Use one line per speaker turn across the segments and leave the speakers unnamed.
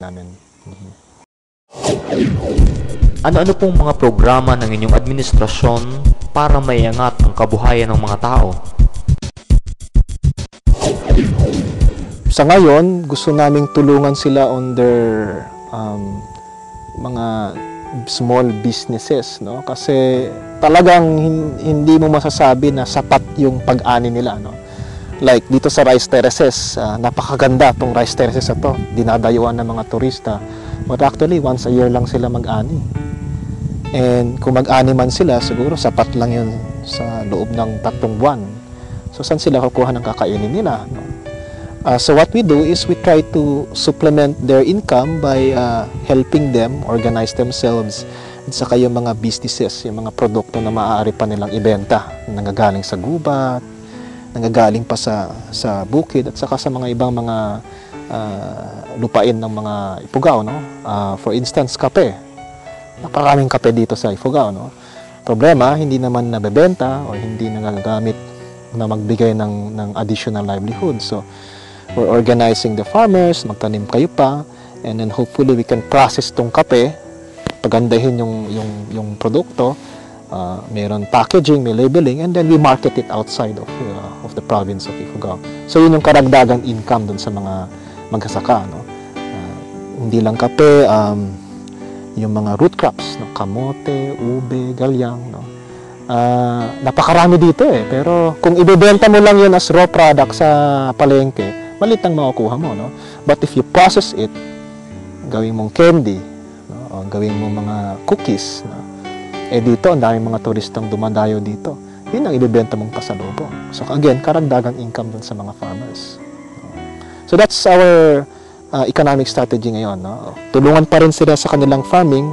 namin.
Ano-ano pong mga programa ng inyong administrasyon para maiangat ang kabuhayan ng mga tao?
Sa ngayon, gusto naming tulungan sila on their mga small businesses, no? Kasi talagang hindi mo masasabi na sapat yung pag-ani nila, no? Like dito sa rice terraces, napakaganda tong rice terraces na to. Dinadayuan ng mga turista. But actually, once a year lang sila mag-ani. And kung mag-ani man sila, siguro sapat lang yun sa loob ng 3 buwan. So saan sila kukuha ng kakainin nila, no? So what we do is we try to supplement their income by helping them organize themselves at saka yung mga businesses, yung mga produkto na maaari pa nilang ibenta, nanggagaling sa gubat, nanggagaling pa sa bukid at saka sa mga ibang mga lupain ng mga Ifugao, no? For instance, kape. Napakaraming kape dito sa Ifugao, no? Problema, hindi naman nabebenta o hindi nagagamit na magbigay ng additional livelihood. So we're organizing the farmers, magtanim kayo pa, and then hopefully we can process tong kape, pagandahin yung produkto, mayroon packaging, may labeling, and then we market it outside of the province of Ifugao. So yun yung karagdagang income dun sa mga magsasaka, no? Hindi lang kape, yung mga root crops, no? Kamote, ube, galyang, no? Napakarami dito pero kung ibebenta mo lang yun as raw product sa palengke, malit ang makukuha mo, no? But if you process it, gawin mong candy, no? O gawin mong mga cookies, no? Dito, ang daming mga turistang dumadayo dito. Yun ang ibebenta mong pasalubong. So again, karagdagang income dun sa mga farmers. So that's our economic strategy ngayon, no? Tulungan pa rin sila sa kanilang farming,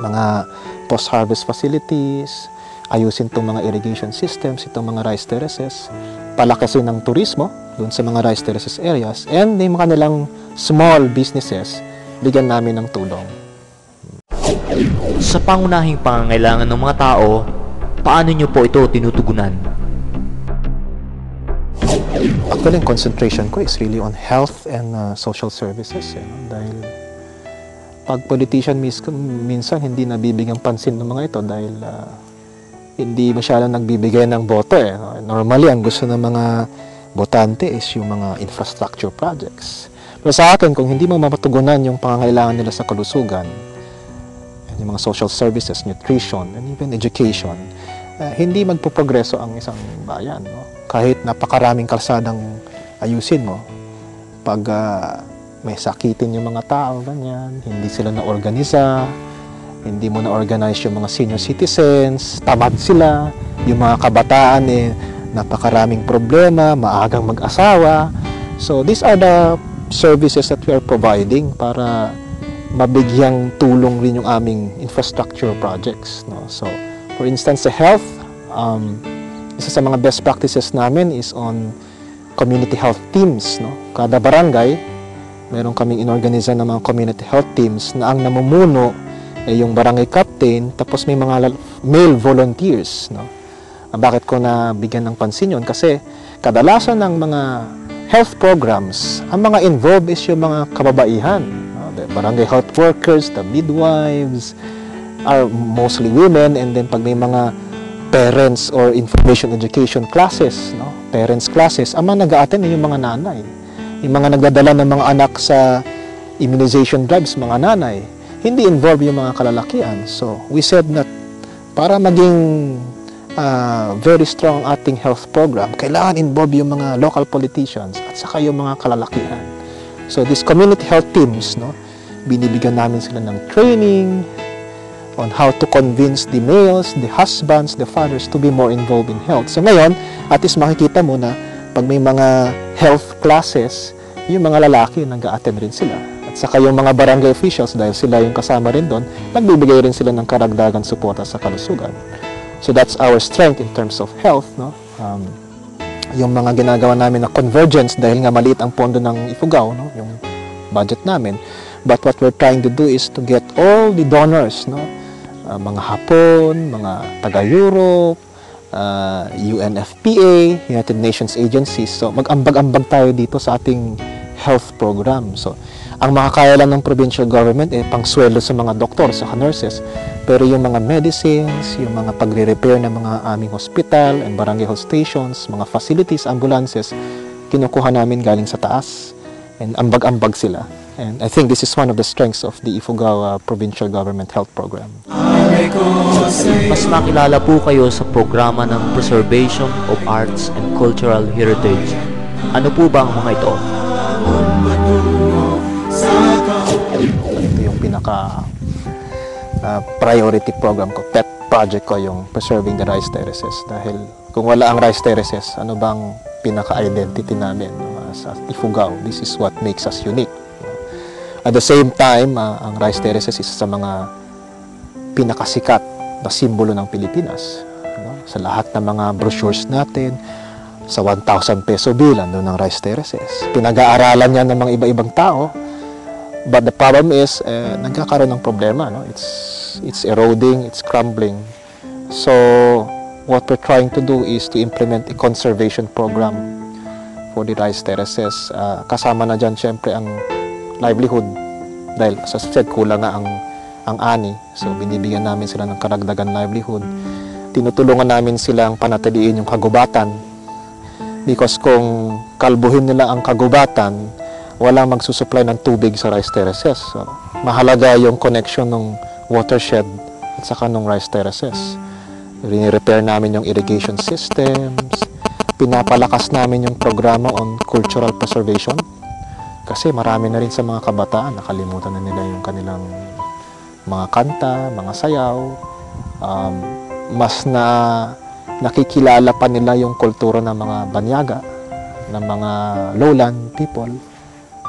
mga post-harvest facilities, ayusin itong mga irrigation systems, itong mga rice terraces, palakasin ng turismo doon sa mga rice terraces areas, and yung mga kanilang small businesses, bigyan namin ng tulong.
Sa pangunahing pangangailangan ng mga tao, paano nyo po ito tinutugunan?
Actually, ang concentration ko is really on health and social services. Dahil pag politician minsan hindi nabibigyan pansin ng mga ito dahil hindi masyadong nagbibigay ng boto. Normally, ang gusto ng mga botante is yung mga infrastructure projects. Pero sa akin, kung hindi mo mapatugunan yung pangangailangan nila sa kalusugan, yung mga social services, nutrition, and even education, hindi magpuprogreso ang isang bayan, no? Kahit napakaraming kalsadang ayusin mo, pag may sakitin yung mga tao, ganyan, hindi sila na-organisa, hindi mo na-organize yung mga senior citizens, tamad sila, yung mga kabataan napakaraming problema, maagang mag-asawa. So these are the services that we are providing para mabigyang tulong rin yung aming infrastructure projects, no? So for instance, sa health, isa sa mga best practices namin is on community health teams, no? Kada barangay, meron kaming inorganiza ng mga community health teams na ang namumuno ay yung barangay captain, tapos may mga male volunteers, no? Bakit ko na bigyan ng pansin yun? Kasi kadalasan ng mga health programs, ang mga involved is yung mga kababaihan, no? The barangay health workers, the midwives are mostly women, and then pag may mga parents or information education classes, no? Parents classes, ang mga nag-a-attend ay yung mga nanay. Yung mga nagdadala ng mga anak sa immunization drives, mga nanay. Hindi involved yung mga kalalakian. So we said that para maging very strong ang ating health program, kailangan involve yung mga local politicians at saka yung mga kalalakihan. So these community health teams, no, binibigyan namin sila ng training on how to convince the males, the husbands, the fathers to be more involved in health. So ngayon, at least makikita mo na pag may mga health classes, yung mga lalaki nag-a-attend rin sila. At saka yung mga barangay officials, dahil sila yung kasama rin doon, nagbibigay rin sila ng karagdagan suporta sa kalusugan. So that's our strength in terms of health, no? Yung mga ginagawa namin na convergence, dahil nga maliit ang pondo ng Ifugao, no? Yung budget namin. But what we're trying to do is to get all the donors, no? Mga Hapon, mga taga-Europe, UNFPA, United Nations agencies. So mag-ambag-ambag tayo dito sa ating health program. So Ang makakaya lang ng provincial government pangsweldo sa mga doktor, sa nurses. Pero yung mga medicines, yung mga pagre-repair ng mga aming hospital and barangay health stations, mga facilities, ambulances, kinukuha namin galing sa taas. And ambag-ambag sila. And I think this is one of the strengths of the Ifugao Provincial Government Health Program.
Mas makilala po kayo sa programa ng Preservation of Arts and Cultural Heritage. Ano po ba ang mga ito?
Ito yung pinaka priority program ko, pet project ko, yung preserving the rice terraces. Dahil kung wala ang rice terraces, ano bang pinaka-identity namin sa Ifugao? This is what makes us unique. At the same time, ang rice terraces is sa mga pinakasikat na simbolo ng Pilipinas. Sa lahat ng mga brochures natin, sa 1,000 peso bill, andun ng rice terraces. Pinag-aaralan yan ng mga iba-ibang tao. But the problem is, nagkakaroon ng problema. No? It's eroding, it's crumbling. So, what we're trying to do is to implement a conservation program for the rice terraces. Kasama na dyan, syempre, ang livelihood. Dahil, as I said, kulang nga ang ani. So, binibigyan namin sila ng karagdagan livelihood. Tinutulungan namin silang panatiliin yung kagubatan. Because kung kalbuhin nila ang kagubatan, walang magsusupply ng tubig sa rice terraces. So, mahalaga yung connection ng watershed at saka ng rice terraces. Rini-repair namin yung irrigation systems. Pinapalakas namin yung programa on cultural preservation. Kasi marami na rin sa mga kabataan, nakalimutan na nila yung kanilang mga kanta, mga sayaw. Mas nakikilala pa nila yung kultura ng mga banyaga, ng mga lowland people.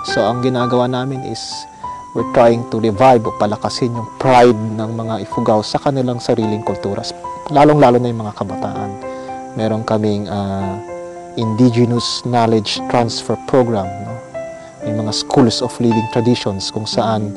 So, ang ginagawa namin is we're trying to revive o palakasin yung pride ng mga Ifugao sa kanilang sariling kultura. Lalong-lalo na yung mga kabataan. Meron kaming indigenous knowledge transfer program. No? May mga schools of living traditions kung saan